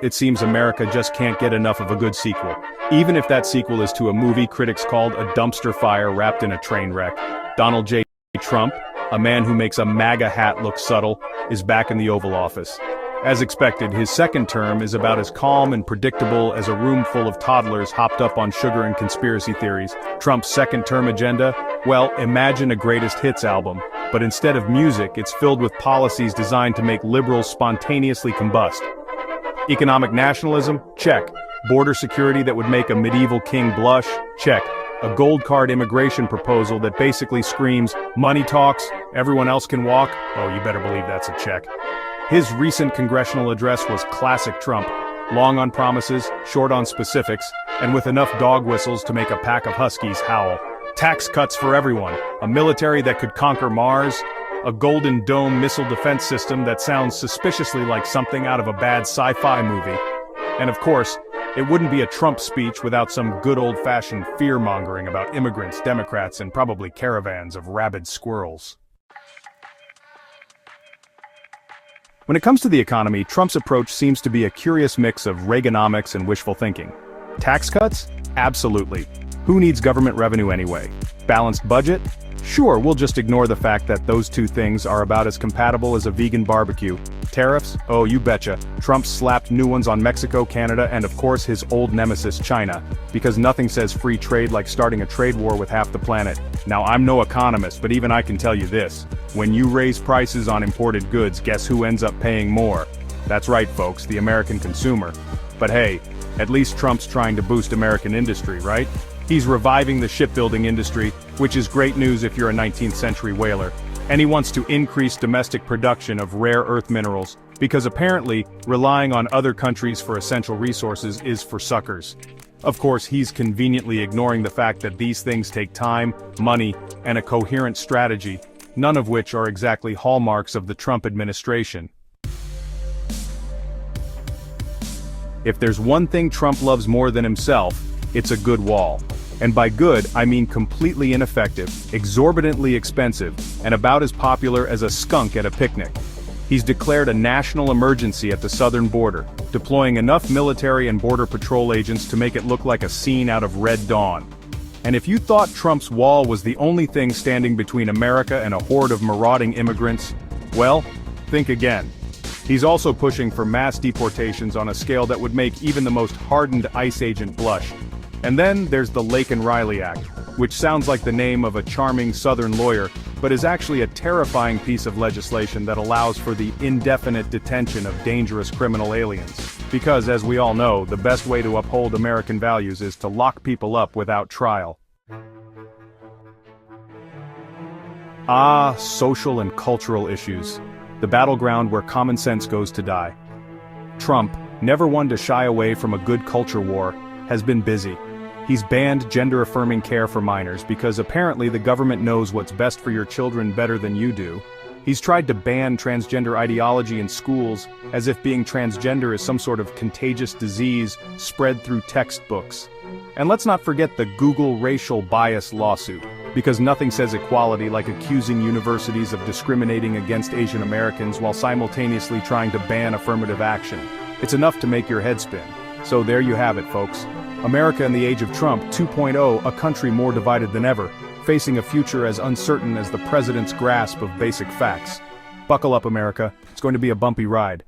It seems America just can't get enough of a good sequel. Even if that sequel is to a movie critics called a dumpster fire wrapped in a train wreck. Donald J. Trump, a man who makes a MAGA hat look subtle, is back in the Oval Office. As expected, his second term is about as calm and predictable as a room full of toddlers hopped up on sugar and conspiracy theories. Trump's second-term agenda? Well, imagine a greatest hits album, but instead of music, it's filled with policies designed to make liberals spontaneously combust. Economic nationalism? Check. Border security that would make a medieval king blush? Check. A gold card immigration proposal that basically screams, money talks, everyone else can walk? Oh, you better believe that's a check. His recent congressional address was classic Trump. Long on promises, short on specifics, and with enough dog whistles to make a pack of huskies howl. Tax cuts for everyone, a military that could conquer Mars, a Golden Dome missile defense system that sounds suspiciously like something out of a bad sci-fi movie. And of course, it wouldn't be a Trump speech without some good old-fashioned fear-mongering about immigrants, Democrats, and probably caravans of rabid squirrels. When it comes to the economy, Trump's approach seems to be a curious mix of Reaganomics and wishful thinking. Tax cuts? Absolutely. Who needs government revenue anyway? Balanced budget? Sure, we'll just ignore the fact that those two things are about as compatible as a vegan barbecue. Tariffs? Oh, you betcha. Trump slapped new ones on Mexico, Canada, and of course his old nemesis China, because nothing says free trade like starting a trade war with half the planet. Now, I'm no economist, but even I can tell you this. When you raise prices on imported goods, guess who ends up paying more? That's right, folks, the American consumer. But hey, at least Trump's trying to boost American industry, right? He's reviving the shipbuilding industry, which is great news if you're a 19th century whaler. And he wants to increase domestic production of rare earth minerals, because apparently, relying on other countries for essential resources is for suckers. Of course, he's conveniently ignoring the fact that these things take time, money, and a coherent strategy, none of which are exactly hallmarks of the Trump administration. If there's one thing Trump loves more than himself, it's a good wall. And by good, I mean completely ineffective, exorbitantly expensive, and about as popular as a skunk at a picnic. He's declared a national emergency at the southern border, deploying enough military and border patrol agents to make it look like a scene out of Red Dawn. And if you thought Trump's wall was the only thing standing between America and a horde of marauding immigrants, well, think again. He's also pushing for mass deportations on a scale that would make even the most hardened ICE agent blush. And then there's the Lake and Riley Act, which sounds like the name of a charming Southern lawyer, but is actually a terrifying piece of legislation that allows for the indefinite detention of dangerous criminal aliens. Because, as we all know, the best way to uphold American values is to lock people up without trial. Ah, social and cultural issues. The battleground where common sense goes to die. Trump, never one to shy away from a good culture war, has been busy. He's banned gender-affirming care for minors because apparently the government knows what's best for your children better than you do. He's tried to ban transgender ideology in schools, as if being transgender is some sort of contagious disease spread through textbooks. And let's not forget the Google racial bias lawsuit, because nothing says equality like accusing universities of discriminating against Asian Americans while simultaneously trying to ban affirmative action. It's enough to make your head spin. So there you have it, folks. America in the age of Trump 2.0, a country more divided than ever, facing a future as uncertain as the president's grasp of basic facts. Buckle up, America. It's going to be a bumpy ride.